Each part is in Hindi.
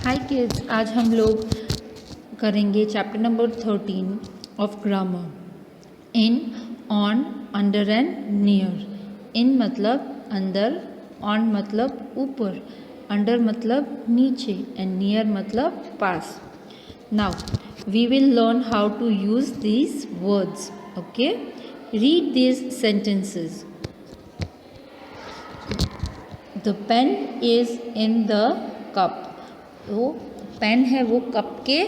हाय किड्स, आज हम लोग करेंगे chapter number 13 of grammar. In, on, under and near. In मतलब अंदर, ऑन मतलब ऊपर, अंडर मतलब नीचे एंड नियर मतलब पास। Now we will learn how to use these words. Okay, read these sentences. The pen is in the cup. तो पेन है वो कप के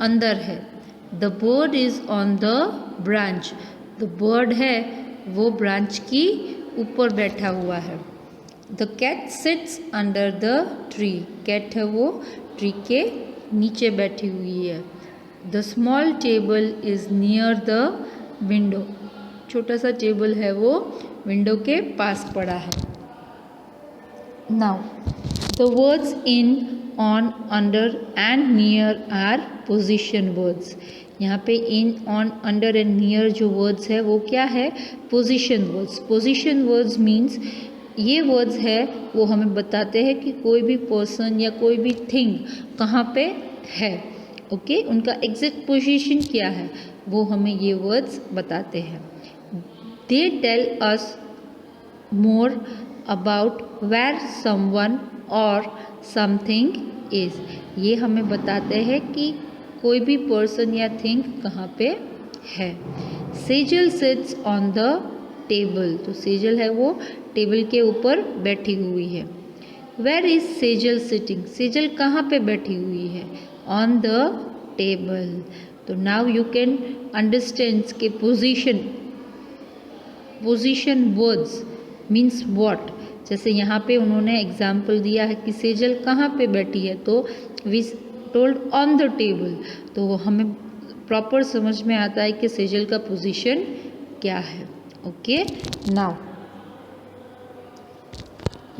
अंदर है। The bird is on the branch. The bird है वो ब्रांच की ऊपर बैठा हुआ है। The cat sits under the tree. Cat है वो ट्री के नीचे बैठी हुई है। The small table is near the window. छोटा सा टेबल है वो विंडो के पास पड़ा है। Now the words in, on, under and near are position words. यहाँ पे in, on, under and near जो वर्ड्स है वो क्या है? Position words. Position words means ये वर्ड्स है वो हमें बताते हैं कि कोई भी पर्सन या कोई भी थिंग कहाँ पे है। ओके, उनका एग्जैक्ट पोजीशन क्या है वो हमें ये वर्ड्स बताते हैं। They tell us more about where someone or something is. ये हमें बताते हैं कि कोई भी पर्सन या थिंग कहाँ पे है। Sejal seats on the table. तो सेजल है वो टेबल के ऊपर बैठी हुई है। Where is Sejal sitting. Sejal कहाँ पे बैठी हुई है? On the table. तो नाउ यू कैन अंडरस्टैंड के पोजीशन वर्ड्स मीन्स व्हाट। जैसे यहाँ पे उन्होंने एग्जाम्पल दिया है कि सेजल कहाँ पे बैठी है, तो we told on the table. तो हमें प्रॉपर समझ में आता है कि सेजल का पोजीशन क्या है। Okay, now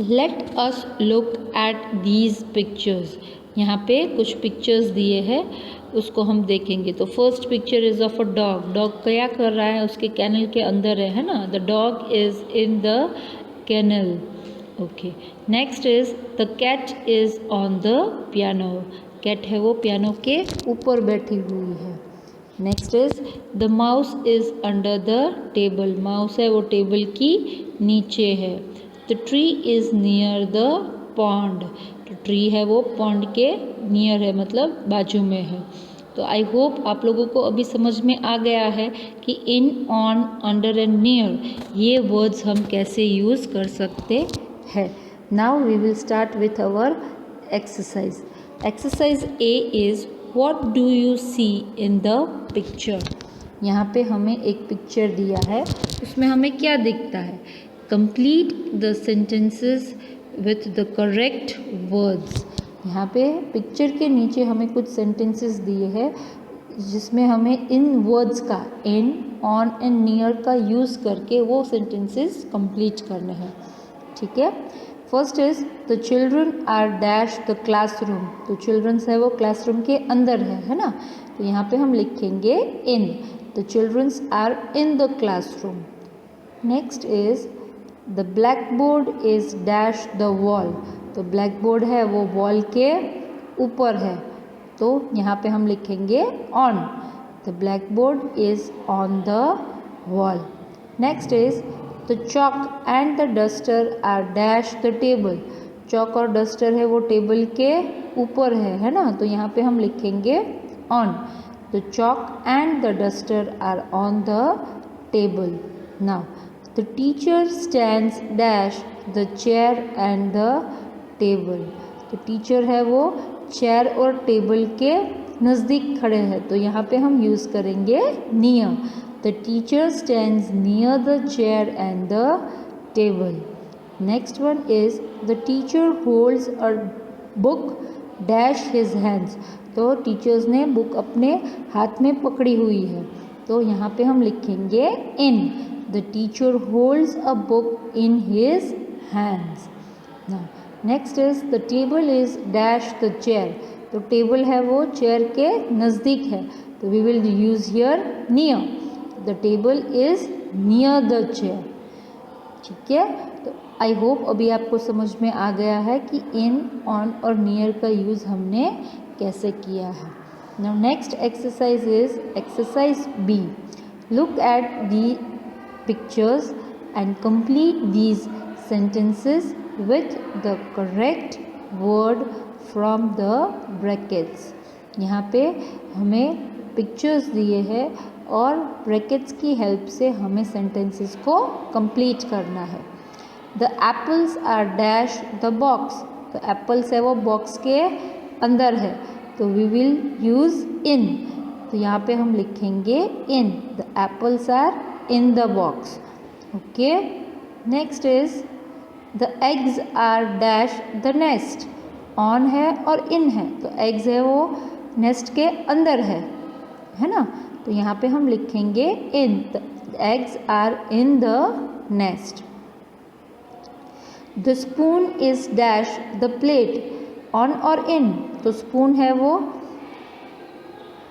let us look at these pictures. यहाँ पे कुछ पिक्चर्स दिए हैं, उसको हम देखेंगे। तो first picture is of a dog. Dog क्या कर रहा है? उसके कैनल के अंदर है ना। The dog is in the kennel. Okay, next is the cat is on the piano. Cat है वो पियानो के ऊपर बैठी हुई है। Next is the mouse is under the table. Mouse है वो टेबल की नीचे है। The tree is near the pond. Tree ट्री है वो पॉन्ड के नियर है, मतलब बाजू में है। तो आई होप आप लोगों को अभी समझ में आ गया है कि in, on, under and near ये वर्ड्स हम कैसे यूज़ कर सकते हैं। Now we will start with our exercise. Exercise A is what do you see in the picture. यहाँ पे हमें एक पिक्चर दिया है, उसमें हमें क्या दिखता है? Complete the sentences with the correct words. यहाँ पे पिक्चर के नीचे हमें कुछ सेंटेंसेस दिए हैं जिसमें हमें इन वर्ड्स का, इन, ऑन एंड नियर का यूज़ करके वो सेंटेंसेस कंप्लीट करने हैं। ठीक है, first is the children are dash the classroom. तो चिल्ड्रंस है वो क्लासरूम के अंदर है ना। तो यहाँ पे हम लिखेंगे in. The childrens are in the classroom. Next is the blackboard is dash the wall. तो ब्लैक बोर्ड है वो वॉल के ऊपर है, तो यहाँ पे हम लिखेंगे on. The blackboard is on the wall. Next is the chalk and the duster are dash the table. Chalk और डस्टर है वो टेबल के ऊपर है ना। तो यहाँ पे हम लिखेंगे on. The chalk and the duster are on the table. Now the teacher stands dash the chair and the table. तो टीचर है वो चेयर और टेबल के नज़दीक खड़े हैं, तो यहाँ पे हम यूज़ करेंगे near. The teacher stands near the chair and the table. Next one is the teacher holds a book dash his hands. तो टीचर्स ने बुक अपने हाथ में पकड़ी हुई है, तो यहाँ पे हम लिखेंगे in. The teacher holds a book in his hands. Next is the table is dash the chair. तो टेबल है वो चेयर के नज़दीक है, तो we will use here near. The table is near the chair. ठीक है, तो आई होप अभी आपको समझ में आ गया है कि इन, ऑन और नियर का यूज़ हमने कैसे किया है। Now next exercise is exercise B. Look at the pictures and complete these sentences with the correct word from the brackets। यहाँ पे हमें पिक्चर्स दिए हैं और ब्रैकेट्स की हेल्प से हमें सेंटेंसेस को कंप्लीट करना है। The apples are dash the box. तो एप्पल्स है वो बॉक्स के अंदर है, तो वी विल यूज़ इन। तो यहाँ पे हम लिखेंगे in. The apples are in the box. Okay, next is the eggs are dash the nest. On है और इन है, तो एग्स है वो नेस्ट के अंदर है ना। तो यहाँ पे हम लिखेंगे in. The eggs are in the nest. The spoon is dash the plate. On और इन, तो स्पून है वो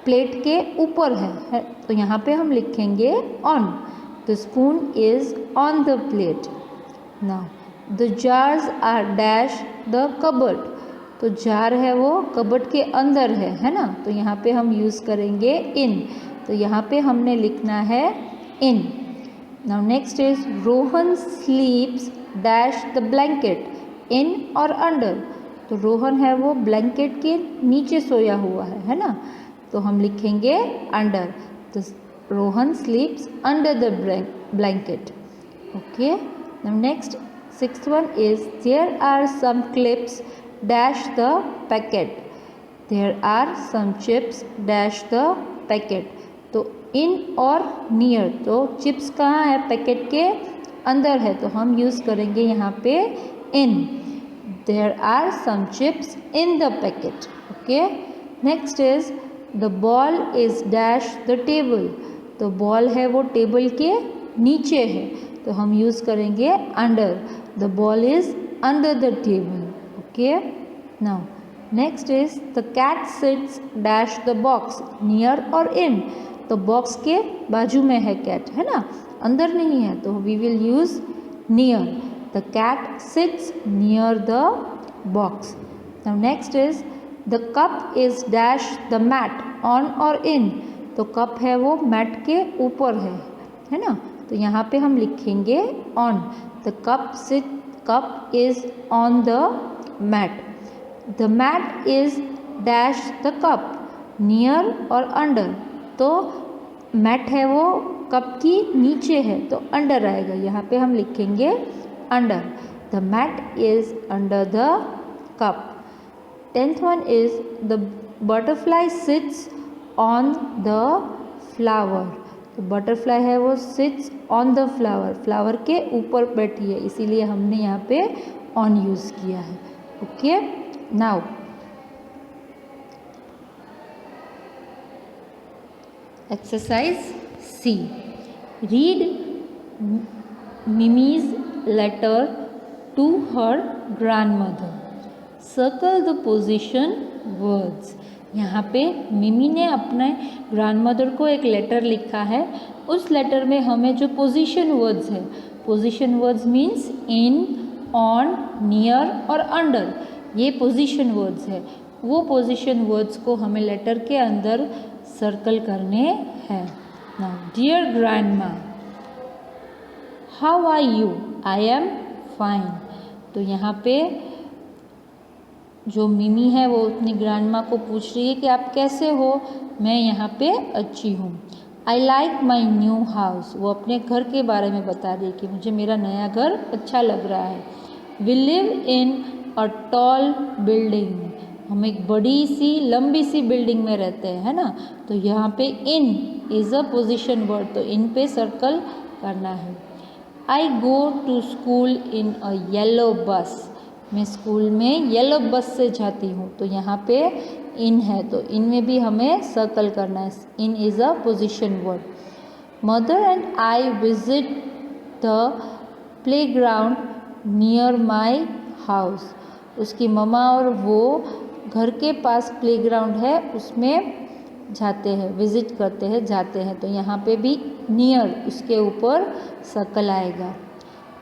प्लेट के ऊपर है, तो यहाँ पे हम लिखेंगे on. The spoon is on the plate. Now the jars are dash the cupboard. तो जार है वो कबर्ड के अंदर है ना। तो यहाँ पे हम यूज़ करेंगे इन। तो यहाँ पे हमने लिखना है in. Now next is Rohan sleeps dash the blanket. In और अंडर, तो रोहन है वो ब्लैंकेट के नीचे सोया हुआ है ना। तो हम लिखेंगे अंडर। तो Rohan स्लीप्स under the blanket. Okay, now next sixth one is there are some clips dash the packet। there are some chips dash the packet। तो in और near, तो चिप्स कहाँ है, पैकेट के अंदर है, तो हम यूज़ करेंगे यहाँ पे in। there are some chips in the packet। okay, next is the ball is dash the table। तो बॉल है वो टेबल के नीचे है, तो हम यूज़ करेंगे under. The ball is under the table। okay, now next is the cat sits dash the box। near और in, तो बॉक्स के बाजू में है कैट, है ना, अंदर नहीं है, तो we will use near। the cat sits near the box। now next is the cup is dash the mat। on और in, तो कप है वो मैट के ऊपर है ना। तो यहाँ पे हम लिखेंगे on. The cup is on the mat. The mat is dash the cup. Near और अंडर, तो मैट है वो कप की नीचे है, तो अंडर आएगा। यहाँ पे हम लिखेंगे under. The mat is under the cup. 10th one is the butterfly sits on the flower. तो बटरफ्लाई है वो sits on the flower, flower के ऊपर बैठी है, इसीलिए हमने यहाँ पे ऑन यूज़ किया है। Okay, now exercise C. Read Mimi's letter to her grandmother. Circle the position words. यहाँ पे मिमी ने अपने ग्रैंडमदर को एक लेटर लिखा है। उस लेटर में हमें जो पोजीशन वर्ड्स है, position words means in, on, near और अंडर, ये पोजीशन वर्ड्स है। वो पोजीशन वर्ड्स को हमें लेटर के अंदर सर्कल करने हैं। Now dear grandma, how are you? I am fine. तो यहाँ पे जो मिमी है वो अपनी ग्रैंडमा को पूछ रही है कि आप कैसे हो? मैं यहाँ पे अच्छी हूँ। I like my new house. वो अपने घर के बारे में बता रही है कि मुझे मेरा नया घर अच्छा लग रहा है। We live in a tall building. हम एक बड़ी सी लंबी सी बिल्डिंग में रहते हैं, है ना। तो यहाँ पे in is a position word, तो इन पे सर्कल करना है। I go to school in a yellow bus. मैं स्कूल में येलो बस से जाती हूँ, तो यहाँ पे इन है, तो इन में भी हमें सर्कल करना है। In is a position word. Mother and I visit the playground near my house. उसकी ममा और वो घर के पास प्लेग्राउंड है उसमें जाते हैं, विजिट करते हैं, जाते हैं, तो यहाँ पे भी नियर उसके ऊपर सर्कल आएगा।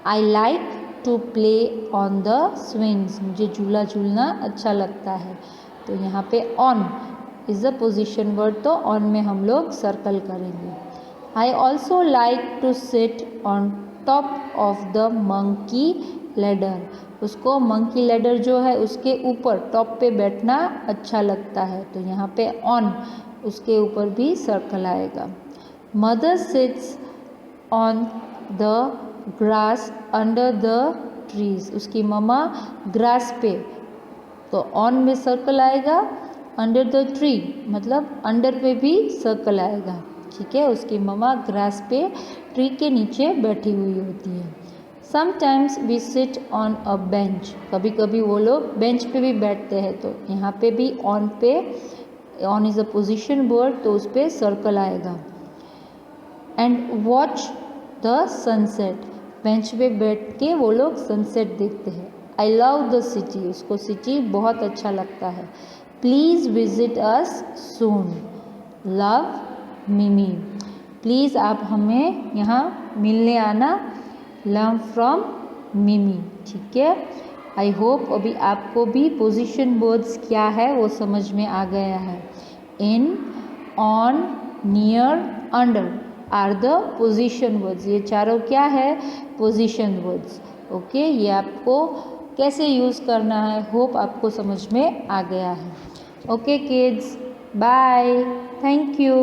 I like to play on the swings, मुझे झूला झूलना अच्छा लगता है। तो यहाँ पे on is a position word, तो ऑन में हम लोग सर्कल करेंगे। I also like to sit on top of the monkey ladder, उसको मंकी लैडर जो है उसके ऊपर टॉप पे बैठना अच्छा लगता है। तो यहाँ पे ऑन उसके ऊपर भी सर्कल आएगा। Mother seats on the grass under the trees, उसकी मम्मा ग्रास पे, तो ऑन में सर्कल आएगा, अंडर द ट्री मतलब अंडर पे भी सर्कल आएगा, ठीक है। उसकी मम्मा ग्रास पे ट्री के नीचे बैठी हुई होती है। Sometimes we sit on a bench, कभी कभी वो लोग बेंच पे भी बैठते हैं। तो यहाँ पे भी ऑन पे, on is a position word, तो उस पर सर्कल आएगा। And watch the sunset, bench पे बैठ के वो लोग सनसेट देखते हैं। आई लव द सिटी, उसको सिटी बहुत अच्छा लगता है। Please visit us soon, love मिमी, प्लीज़ आप हमें यहाँ मिलने आना, लर्न फ्रॉम मिमी, ठीक है। आई होप अभी आपको भी पोजिशन वर्ड्स क्या है वो समझ में आ गया है। In, on, near, under are the position words, ये चारों क्या है, पोजिशन वर्ड्स। ओके, ये आपको कैसे यूज़ करना है होप आपको समझ में आ गया है। Okay kids, bye, thank you.